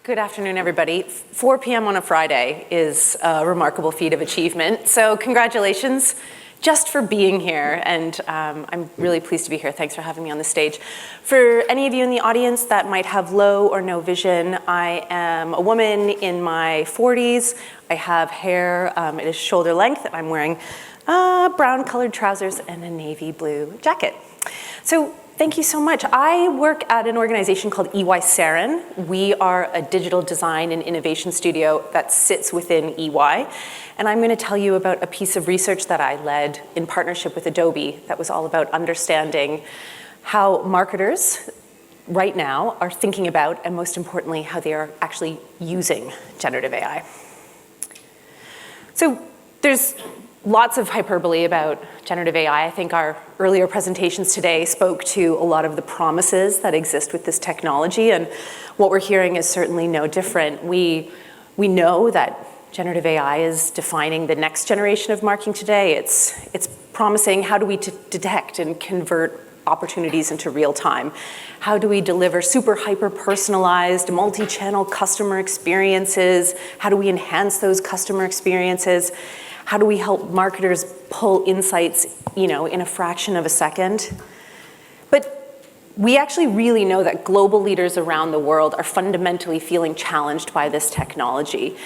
Good afternoon, everybody. 4 p.m. on a Friday is a remarkable feat of achievement. So congratulations just for being here. And I'm really pleased to be here. Thanks for having me on the stage. For any of you in the audience that might have low or no vision, I am a woman in my 40s. I have hair, it is shoulder length, and I'm wearing brown colored trousers and a navy blue jacket. So thank you so much. I work at an organization called EY Seren. We are a digital design and innovation studio that sits within EY. And I'm going to tell you about a piece of research that I led in partnership with Adobe that was all about understanding how marketers right now are thinking about, and most importantly, how they are actually using generative AI. So there's lots of hyperbole about generative AI. I think our earlier presentations today spoke to a lot of the promises that exist with this technology, and what we're hearing is certainly no different. We know that generative AI is defining the next generation of marketing today. It's promising how do we detect and convert opportunities into real time? How do we deliver super hyper-personalized, multi-channel customer experiences? How do we enhance those customer experiences? How do we help marketers pull insights, in a fraction of a second? But we actually really know that global leaders around the world are fundamentally feeling challenged by this technology.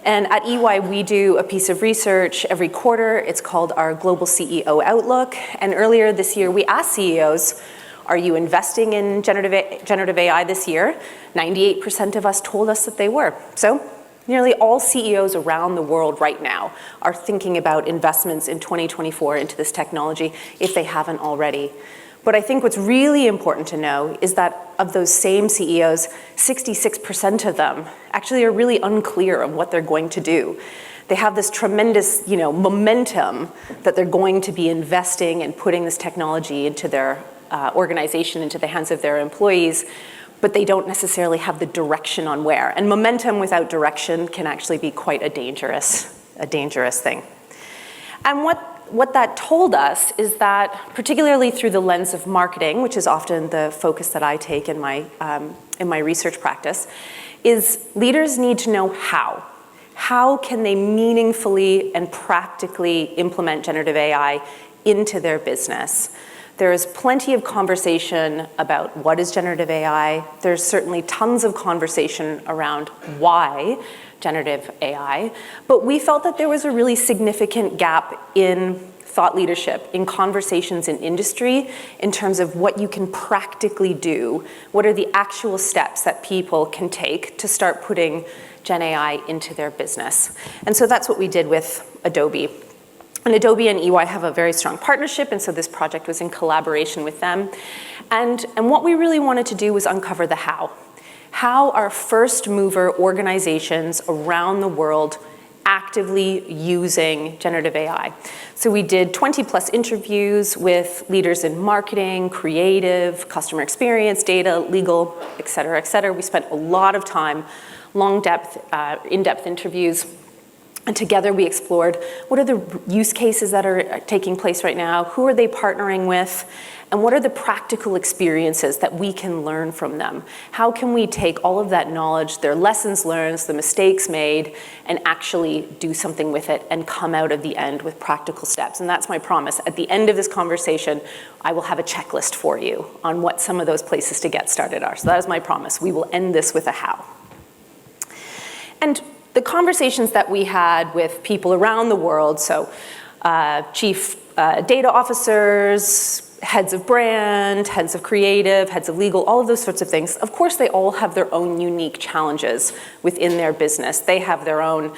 And at EY, we do a piece of research every quarter. It's called our Global CEO Outlook. And earlier this year, we asked CEOs, are you investing in generative AI this year? 98% of us told us that they were. So nearly all CEOs around the world right now are thinking about investments in 2024 into this technology if they haven't already. But I think what's really important to know is that of those same CEOs, 66% of them actually are really unclear of what they're going to do. They have this tremendous, momentum that they're going to be investing and putting this technology into their organization, into the hands of their employees, but they don't necessarily have the direction on where. And momentum without direction can actually be quite a dangerous thing. And what that told us is that, particularly through the lens of marketing, which is often the focus that I take in my research practice, is leaders need to know how. How can they meaningfully and practically implement generative AI into their business? There is plenty of conversation about what is generative AI. There's certainly tons of conversation around why generative AI, but we felt that there was a really significant gap in thought leadership, in conversations in industry, in terms of what you can practically do. What are the actual steps that people can take to start putting Gen AI into their business? And so that's what we did with Adobe. And Adobe and EY have a very strong partnership, and so this project was in collaboration with them. And what we really wanted to do was uncover the how. How are first mover organizations around the world actively using generative AI? So we did 20 plus interviews with leaders in marketing, creative, customer experience, data, legal, et cetera, et cetera. We spent a lot of time, in-depth interviews. And together we explored what are the use cases that are taking place right now, who are they partnering with, and what are the practical experiences that we can learn from them? How can we take all of that knowledge, their lessons learned, the mistakes made, and actually do something with it and come out of the end with practical steps? And that's my promise. At the end of this conversation, I will have a checklist for you on what some of those places to get started are. So that is my promise. We will end this with a how. And the conversations that we had with people around the world, so chief data officers, heads of brand, heads of creative, heads of legal, all of those sorts of things, of course they all have their own unique challenges within their business. They have their own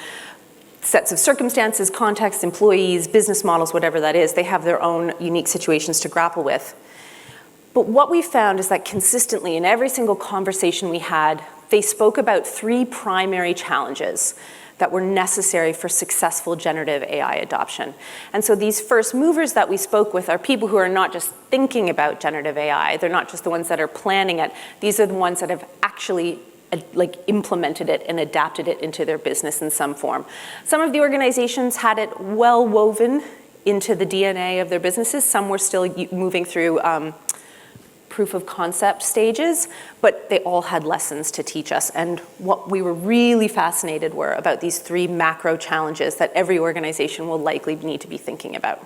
sets of circumstances, context, employees, business models, whatever that is. They have their own unique situations to grapple with. But what we found is that consistently in every single conversation we had, they spoke about three primary challenges that were necessary for successful generative AI adoption. And so these first movers that we spoke with are people who are not just thinking about generative AI, they're not just the ones that are planning it, these are the ones that have actually implemented it and adapted it into their business in some form. Some of the organizations had it well woven into the DNA of their businesses. Some were still moving through proof of concept stages, but they all had lessons to teach us. And what we were really fascinated were about these 3 macro challenges that every organization will likely need to be thinking about.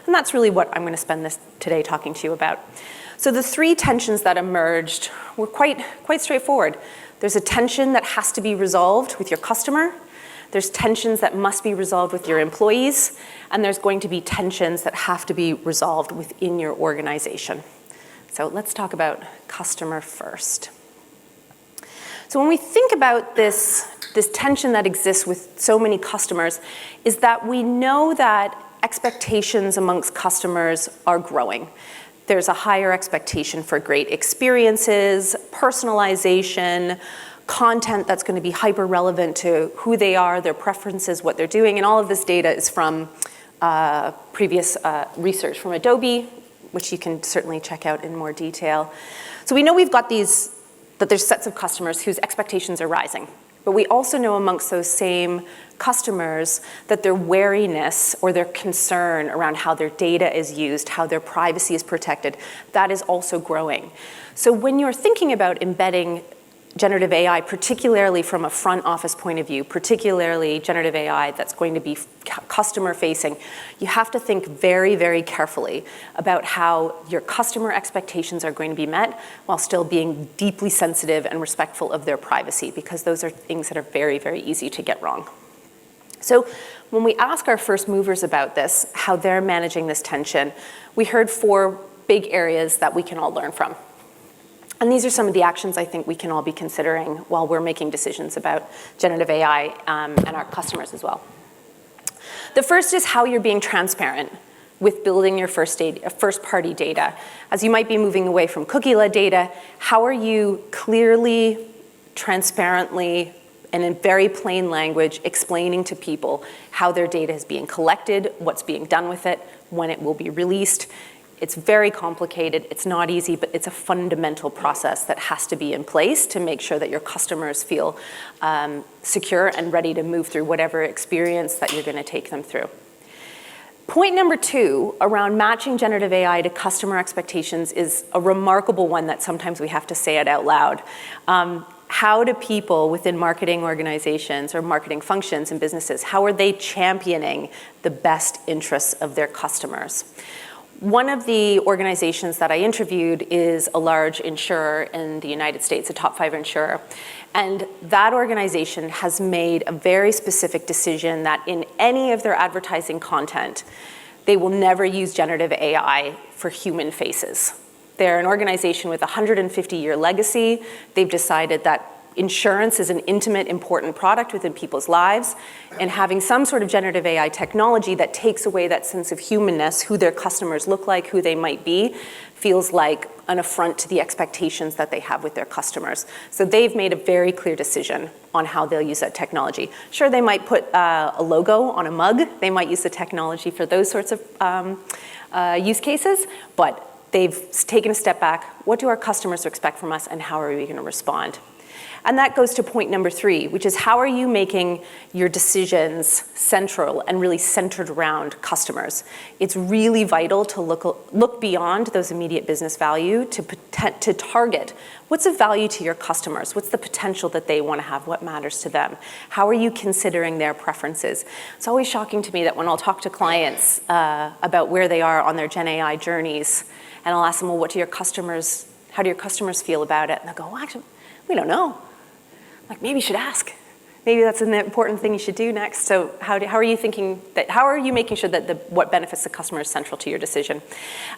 And that's really what I'm going to spend this today talking to you about. So the 3 tensions that emerged were quite straightforward. There's a tension that has to be resolved with your customer. There's tensions that must be resolved with your employees, and there's going to be tensions that have to be resolved within your organization. So let's talk about customer first. So when we think about this tension that exists with so many customers, is that we know that expectations amongst customers are growing. There's a higher expectation for great experiences, personalization, content that's going to be hyper relevant to who they are, their preferences, what they're doing, and all of this data is from previous research from Adobe, which you can certainly check out in more detail. So we know we've got that there's sets of customers whose expectations are rising, but we also know amongst those same customers that their wariness or their concern around how their data is used, how their privacy is protected, that is also growing. So when you're thinking about embedding generative AI, particularly from a front office point of view, particularly generative AI that's going to be customer facing, you have to think very, very carefully about how your customer expectations are going to be met while still being deeply sensitive and respectful of their privacy, because those are things that are very, very easy to get wrong. So when we ask our first movers about this, how they're managing this tension, we heard 4 big areas that we can all learn from. And these are some of the actions I think we can all be considering while we're making decisions about generative AI and our customers as well. The first is how you're being transparent with building your first-party data. As you might be moving away from cookie-led data, how are you clearly, transparently, and in very plain language explaining to people how their data is being collected, what's being done with it, when it will be released? It's very complicated, it's not easy, but it's a fundamental process that has to be in place to make sure that your customers feel secure and ready to move through whatever experience that you're going to take them through. Point number 2, around matching generative AI to customer expectations, is a remarkable one that sometimes we have to say it out loud. How do people within marketing organizations or marketing functions and businesses, how are they championing the best interests of their customers? One of the organizations that I interviewed is a large insurer in the United States, a top 5 insurer. And that organization has made a very specific decision that in any of their advertising content, they will never use generative AI for human faces. They're an organization with a 150-year legacy. They've decided that insurance is an intimate, important product within people's lives, and having some sort of generative AI technology that takes away that sense of humanness, who their customers look like, who they might be, feels like an affront to the expectations that they have with their customers. So they've made a very clear decision on how they'll use that technology. Sure, they might put a logo on a mug. They might use the technology for those sorts of use cases, but they've taken a step back. What do our customers expect from us, and how are we going to respond? And that goes to point number 3, which is how are you making your decisions central and really centered around customers? It's really vital to look beyond those immediate business value to target what's of value to your customers, what's the potential that they want to have, what matters to them, how are you considering their preferences? It's always shocking to me that when I'll talk to clients about where they are on their GenAI journeys, and I'll ask them, well, how do your customers feel about it? And they'll go, well, actually, we don't know. Like, maybe you should ask. Maybe that's an important thing you should do next. So how are you thinking that, how are you making sure that what benefits the customer is central to your decision?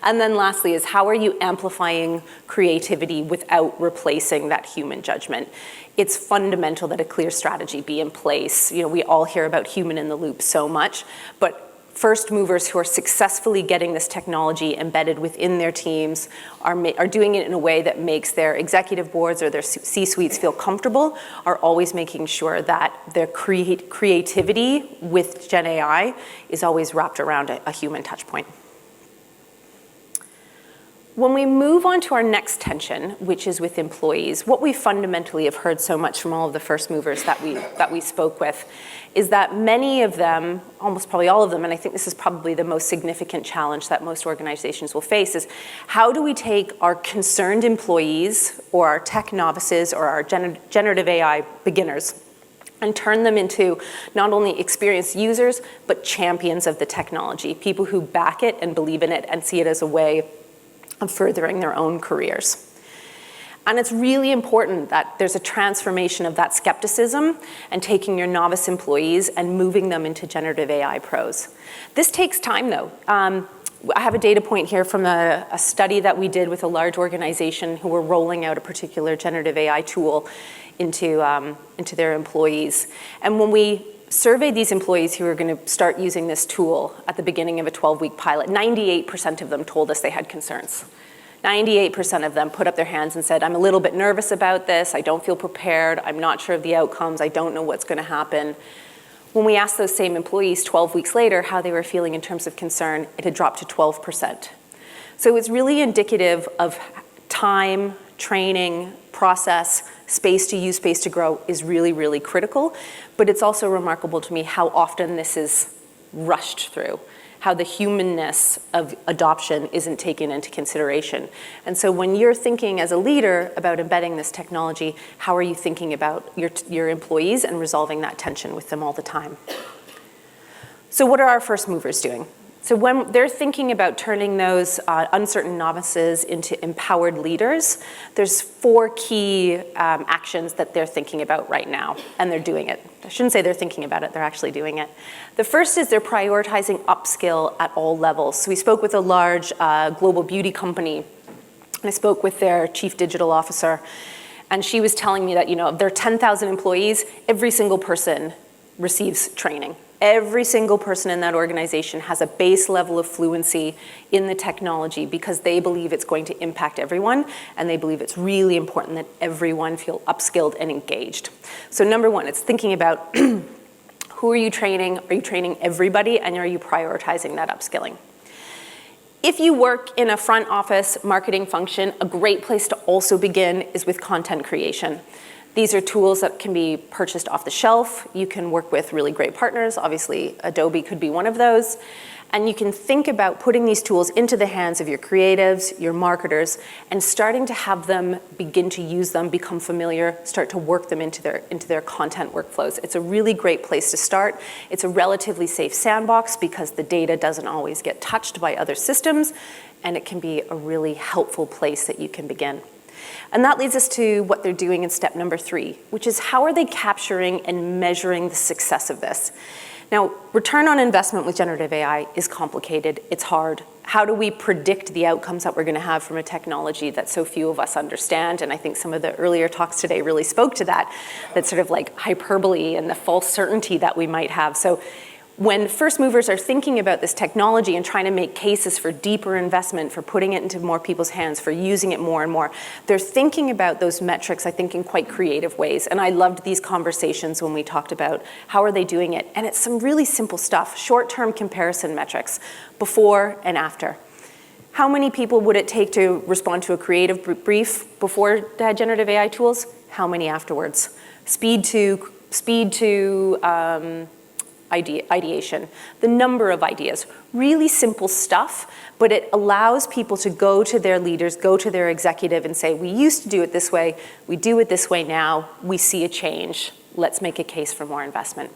And then lastly is how are you amplifying creativity without replacing that human judgment? It's fundamental that a clear strategy be in place. You know, we all hear about human in the loop so much, but first movers who are successfully getting this technology embedded within their teams are doing it in a way that makes their executive boards or their C-suites feel comfortable, are always making sure that their creativity with GenAI is always wrapped around a human touch point. When we move on to our next tension, which is with employees, what we fundamentally have heard so much from all of the first movers that we spoke with is that many of them, almost probably all of them, and I think this is probably the most significant challenge that most organizations will face, is how do we take our concerned employees or our tech novices or our generative AI beginners and turn them into not only experienced users, but champions of the technology, people who back it and believe in it and see it as a way of furthering their own careers. And it's really important that there's a transformation of that skepticism and taking your novice employees and moving them into generative AI pros. This takes time, though. I have a data point here from a study that we did with a large organization who were rolling out a particular generative AI tool into their employees. And when we surveyed these employees who were going to start using this tool at the beginning of a 12-week pilot, 98% of them told us they had concerns. 98% of them put up their hands and said, I'm a little bit nervous about this, I don't feel prepared, I'm not sure of the outcomes, I don't know what's going to happen. When we asked those same employees 12 weeks later how they were feeling in terms of concern, it had dropped to 12%. So it's really indicative of time, training, process, space to use, space to grow is really, really critical. But it's also remarkable to me how often this is rushed through, how the humanness of adoption isn't taken into consideration. And so when you're thinking as a leader about embedding this technology, how are you thinking about your employees and resolving that tension with them all the time? So what are our first movers doing? So when they're thinking about turning those uncertain novices into empowered leaders, there's 4 key actions that they're thinking about right now, and they're doing it. I shouldn't say they're thinking about it, they're actually doing it. The first is they're prioritizing upskill at all levels. So we spoke with a large global beauty company, and I spoke with their chief digital officer, and she was telling me that, of their 10,000 employees, every single person receives training. Every single person in that organization has a base level of fluency in the technology because they believe it's going to impact everyone, and they believe it's really important that everyone feel upskilled and engaged. So number one, it's thinking about who are you training? Are you training everybody, and are you prioritizing that upskilling? If you work in a front office marketing function, a great place to also begin is with content creation. These are tools that can be purchased off the shelf. You can work with really great partners. Obviously, Adobe could be one of those. And you can think about putting these tools into the hands of your creatives, your marketers, and starting to have them begin to use them, become familiar, start to work them into their content workflows. It's a really great place to start. It's a relatively safe sandbox because the data doesn't always get touched by other systems, and it can be a really helpful place that you can begin. And that leads us to what they're doing in step number 3, which is how are they capturing and measuring the success of this? Now, return on investment with generative AI is complicated, it's hard. How do we predict the outcomes that we're going to have from a technology that so few of us understand? And I think some of the earlier talks today really spoke to that sort of like hyperbole and the false certainty that we might have. So when first movers are thinking about this technology and trying to make cases for deeper investment, for putting it into more people's hands, for using it more and more, they're thinking about those metrics, I think, in quite creative ways. And I loved these conversations when we talked about how are they doing it. And it's some really simple stuff, short-term comparison metrics, before and after. How many people would it take to respond to a creative brief before they had generative AI tools? How many afterwards? Speed to ideation, the number of ideas, really simple stuff, but it allows people to go to their leaders, go to their executive and say, we used to do it this way, we do it this way now, we see a change, let's make a case for more investment.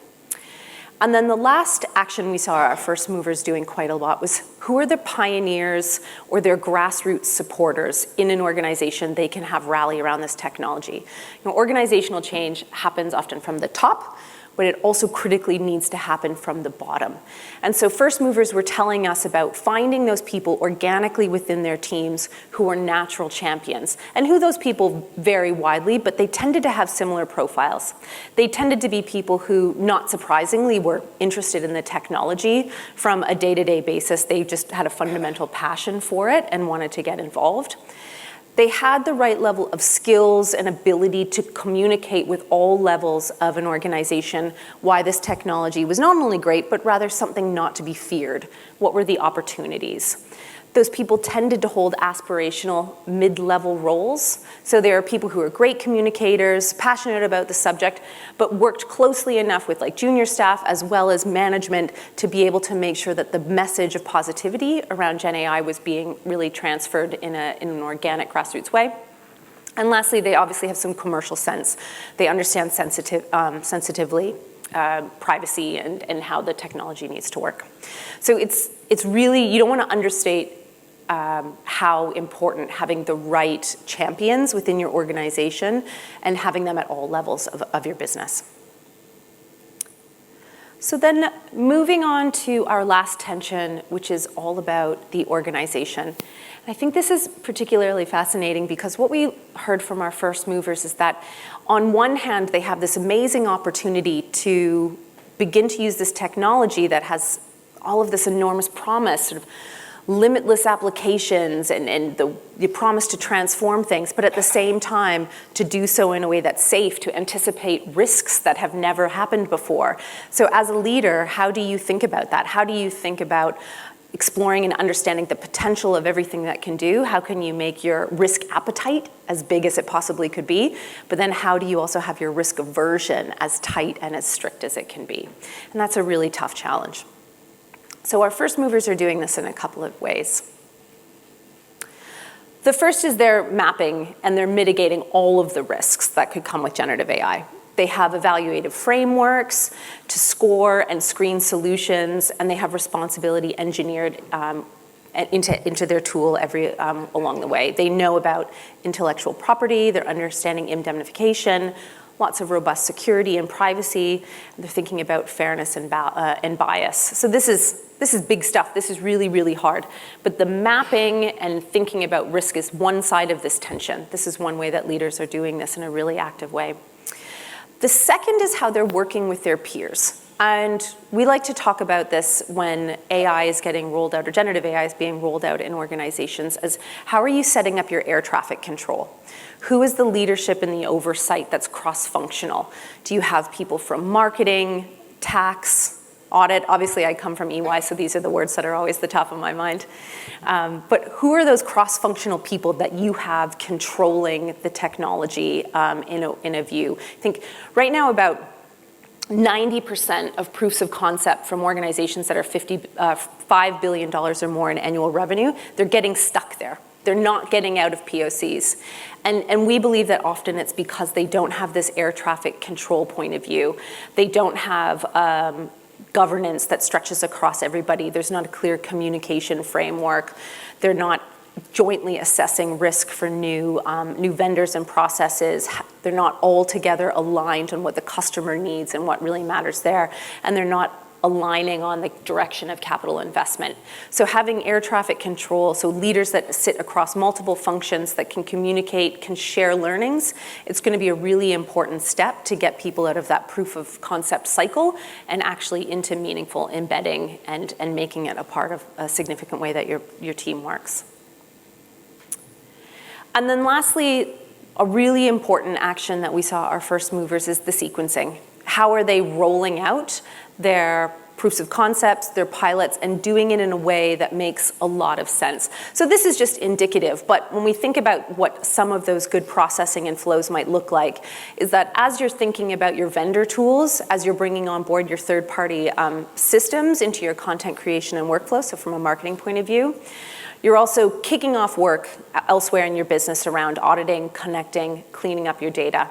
And then the last action we saw our first movers doing quite a lot was who are the pioneers or their grassroots supporters in an organization they can have rally around this technology. Organizational change happens often from the top, but it also critically needs to happen from the bottom. And so first movers were telling us about finding those people organically within their teams who are natural champions, and who those people vary widely, but they tended to have similar profiles. They tended to be people who, not surprisingly, were interested in the technology from a day-to-day basis. They just had a fundamental passion for it and wanted to get involved. They had the right level of skills and ability to communicate with all levels of an organization why this technology was not only great, but rather something not to be feared. What were the opportunities? those people tended to hold aspirational mid-level roles. So there are people who are great communicators, passionate about the subject, but worked closely enough with like junior staff as well as management to be able to make sure that the message of positivity around GenAI was being really transferred in an organic grassroots way. And lastly, they obviously have some commercial sense. They understand sensitively privacy and how the technology needs to work. So it's really, you don't want to understate how important having the right champions within your organization and having them at all levels of your business. So then moving on to our last tension, which is all about the organization. I think this is particularly fascinating because what we heard from our first movers is that on one hand, they have this amazing opportunity to begin to use this technology that has all of this enormous promise, sort of limitless applications and the promise to transform things, but at the same time to do so in a way that's safe, to anticipate risks that have never happened before. So as a leader, how do you think about that? How do you think about exploring and understanding the potential of everything that can do? How can you make your risk appetite as big as it possibly could be? But then how do you also have your risk aversion as tight and as strict as it can be? And that's a really tough challenge. So our first movers are doing this in a couple of ways. The first is they're mapping and they're mitigating all of the risks that could come with generative AI. They have evaluative frameworks to score and screen solutions, and they have responsibility engineered into their tool along the way. They know about intellectual property, they're understanding indemnification, lots of robust security and privacy. They're thinking about fairness and bias. So this is big stuff. This is really, really hard. But the mapping and thinking about risk is one side of this tension. This is one way that leaders are doing this in a really active way. The second is how they're working with their peers. And we like to talk about this when AI is getting rolled out, or generative AI is being rolled out in organizations, as how are you setting up your air traffic control? Who is the leadership and the oversight that's cross-functional? Do you have people from marketing, tax, audit? Obviously, I come from EY, so these are the words that are always the top of my mind. But who are those cross-functional people that you have controlling the technology in a view? I think right now about 90% of proofs of concept from organizations that are $5 billion or more in annual revenue, they're getting stuck there. They're not getting out of POCs. And we believe that often it's because they don't have this air traffic control point of view. They don't have governance that stretches across everybody. There's not a clear communication framework. They're not jointly assessing risk for new vendors and processes. They're not all together aligned on what the customer needs and what really matters there. And they're not aligning on the direction of capital investment. So having air traffic control, so leaders that sit across multiple functions that can communicate, can share learnings, it's going to be a really important step to get people out of that proof of concept cycle and actually into meaningful embedding and making it a part of a significant way that your team works. And then lastly, a really important action that we saw our first movers is the sequencing. How are they rolling out their proofs of concepts, their pilots, and doing it in a way that makes a lot of sense? So this is just indicative, but when we think about what some of those good processing and flows might look like, is that as you're thinking about your vendor tools, as you're bringing on board your third-party systems into your content creation and workflow, so from a marketing point of view, you're also kicking off work elsewhere in your business around auditing, connecting, cleaning up your data.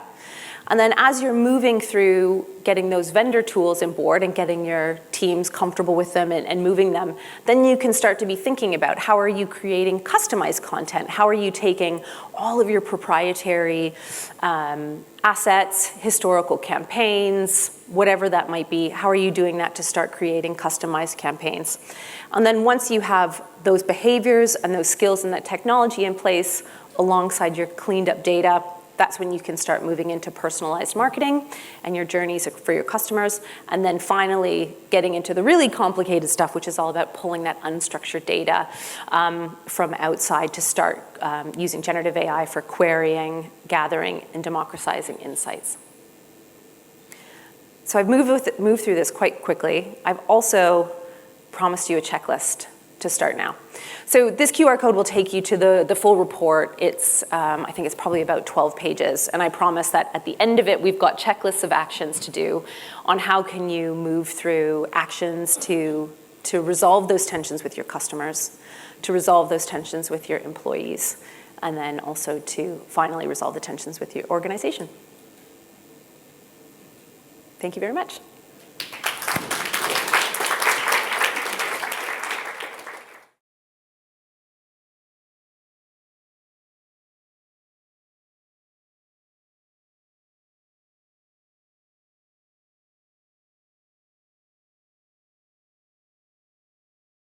And then as you're moving through getting those vendor tools on board and getting your teams comfortable with them and moving them, then you can start to be thinking about how are you creating customized content? How are you taking all of your proprietary assets, historical campaigns, whatever that might be, how are you doing that to start creating customized campaigns? And then once you have those behaviors and those skills and that technology in place alongside your cleaned up data, that's when you can start moving into personalized marketing and your journeys for your customers. And then finally, getting into the really complicated stuff, which is all about pulling that unstructured data from outside to start using generative AI for querying, gathering, and democratizing insights. So I've moved through this quite quickly. I've also promised you a checklist. start now. So this QR code will take you to the full report. It's, I think it's probably about 12 pages. And I promise that at the end of it, we've got checklists of actions to do on how can you move through actions to resolve those tensions with your customers, to resolve those tensions with your employees, and then also to finally resolve the tensions with your organization. Thank you very much.